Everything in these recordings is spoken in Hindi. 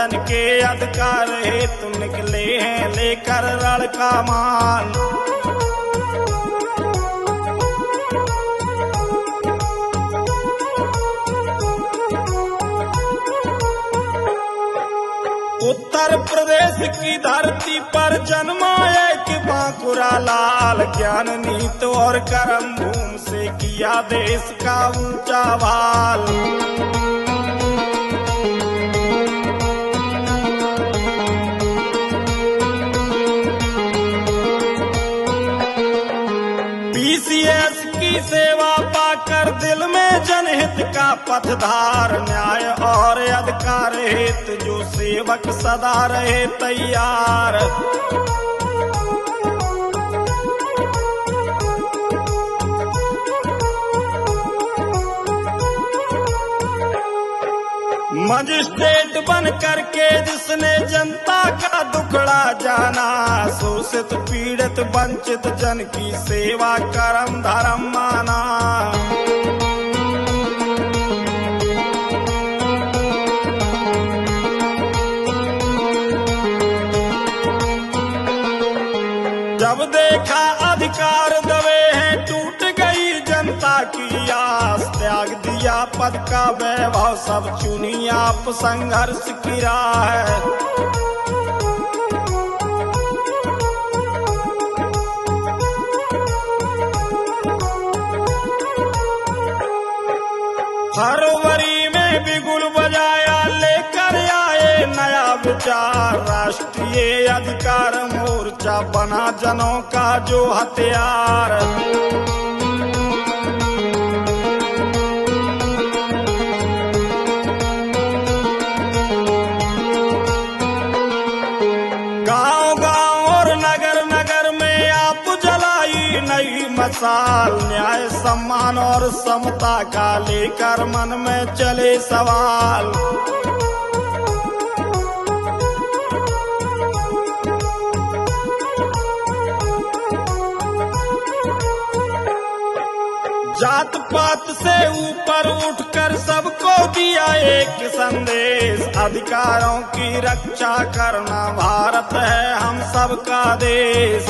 जन के अधिकार हेतु निकले हैं लेकर रण का मान। उत्तर प्रदेश की धरती पर जन्मा एक बांकुरा लाल, ज्ञान नीति और कर्म भूमि से किया देश का ऊंचा भाल। पीसीएस की सेवा पाकर दिल में जनहित का पथधार, न्याय और अधिकार हेतु जो सेवक सदा रहे तैयार। मजिस्ट्रेट बन करके जिसने जनता का दुखड़ा जाना, शोषित पीड़ित वंचित जन की सेवा कर्म धर्म माना। जब देखा अधिकार दबे हैं टूट गई जनता की आस, त्याग दिया पद का वैभव सब चुनी आप संघर्ष की राह। फरवरी में बिगुल बजाया लेकर आए नया विचार, राष्ट्रीय अधिकार मोर्चा बना जनों का जो हथियार। गांव-गांव और नगर-नगर में आप जलाई नई मसाल, न्याय सम्मान और समता का लेकर मन में चले सवाल। जात पात से ऊपर उठकर सबको दिया एक संदेश, अधिकारों की रक्षा करना भारत है हम सबका देश।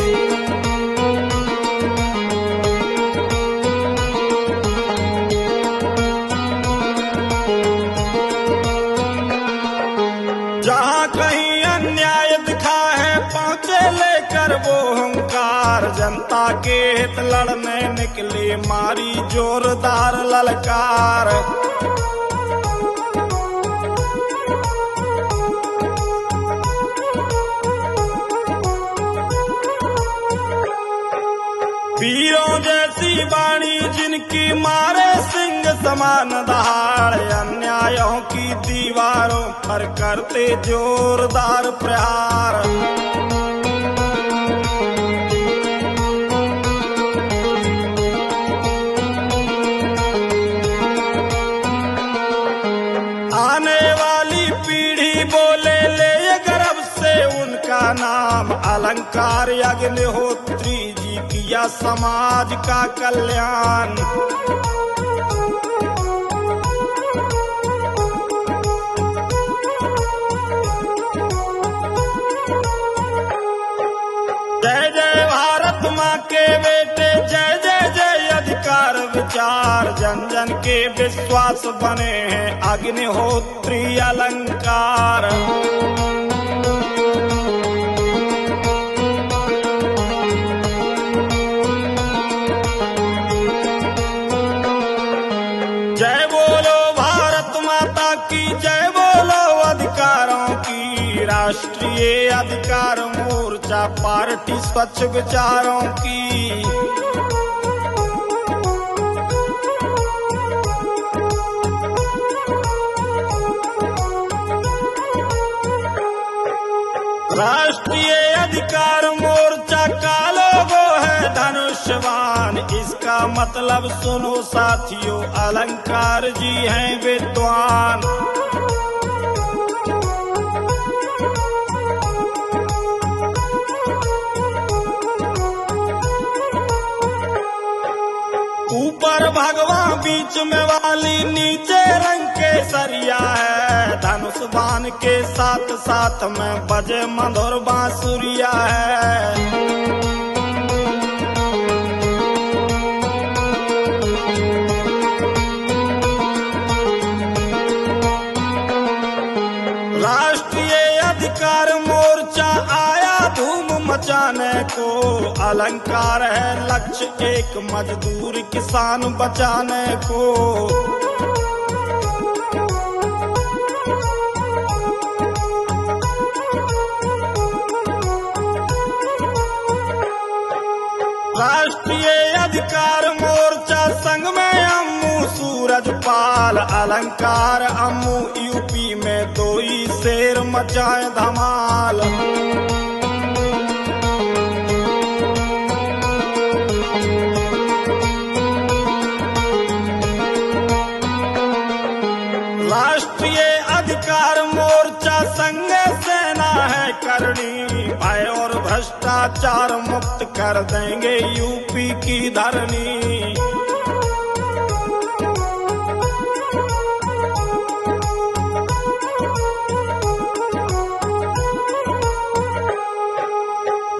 जहाँ कहीं अन्याय दिखा है पहुँचे लेकर वो हुंकार, जनता के हित लड़ने निकले मारी जोरदार ललकार। वीरों जैसी वाणी जिनकी मारे सिंह समान दहाड़, अन्यायों की दीवारों पर करते जोरदार प्रहार। आने वाली पीढ़ी बोले ले गर्व से उनका नाम, अलंकार अग्निहोत्री जी किया समाज का कल्याण। जय जय भारत माँ के बेटे, जय जय जय अधिकार विचार, जन जन के विश्वास बने हैं अग्निहोत्री अलंकार। जय बोलो भारत माता की, जय बोलो अधिकारों की, राष्ट्रीय अधिकार मोर्चा पार्टी स्वच्छ विचारों की। राष्ट्रीय अधिकार मोर्चा का लोगो है धनुष्यवान, इसका मतलब सुनो साथियों अलंकार जी हैं विद्वान। ऊपर भगवान बीच में वाली नीचे रंग के सरिया है, धनुष बान के साथ साथ में बजे मधुर बांसुरिया है। राष्ट्रीय अधिकार मोर्चा आया धूम मचाने को, अलंकार है लक्ष्य एक मजदूर किसान बचाने को। राष्ट्रीय अधिकार मोर्चा संग में अम्मू सूरजपाल, अलंकार अम्मू यूपी में दो ही शेर मचाए धमाल। राष्ट्रीय अधिकार मोर्चा संग सेना है करनी, भय और भ्रष्टाचार मुक्त कर देंगे यूपी की धरनी।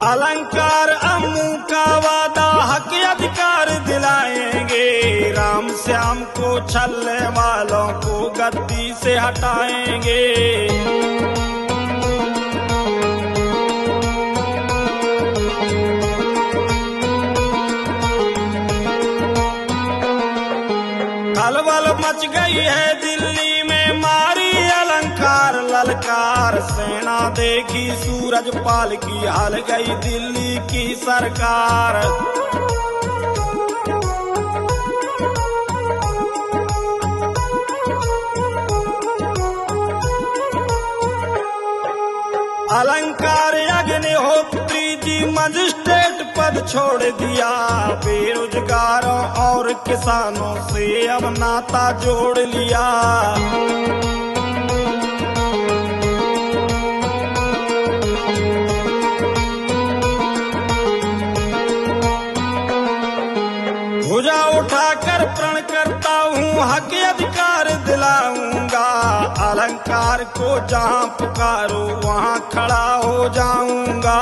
अलंकार अम्मू का वादा हक अधिकार दिलाएंगे, राम श्याम को छलने वालों को गद्दी से हटाएंगे। खलबल मच गई है दिल्ली में, मारी अलंकार ललकार, सेना देखी सूरजपाल की हाल गई दिल्ली की सरकार। अलंकार अग्निहोत्री जी मजिस्ट्रेट पद छोड़ दिया, बेरोजगारों और किसानों से अब नाता जोड़ लिया। भुजा उठाकर प्रण करता हूँ हक अधिकार दिलाऊंगा, अलंकार को जहाँ पुकारो वहाँ खड़ा हो जाऊंगा।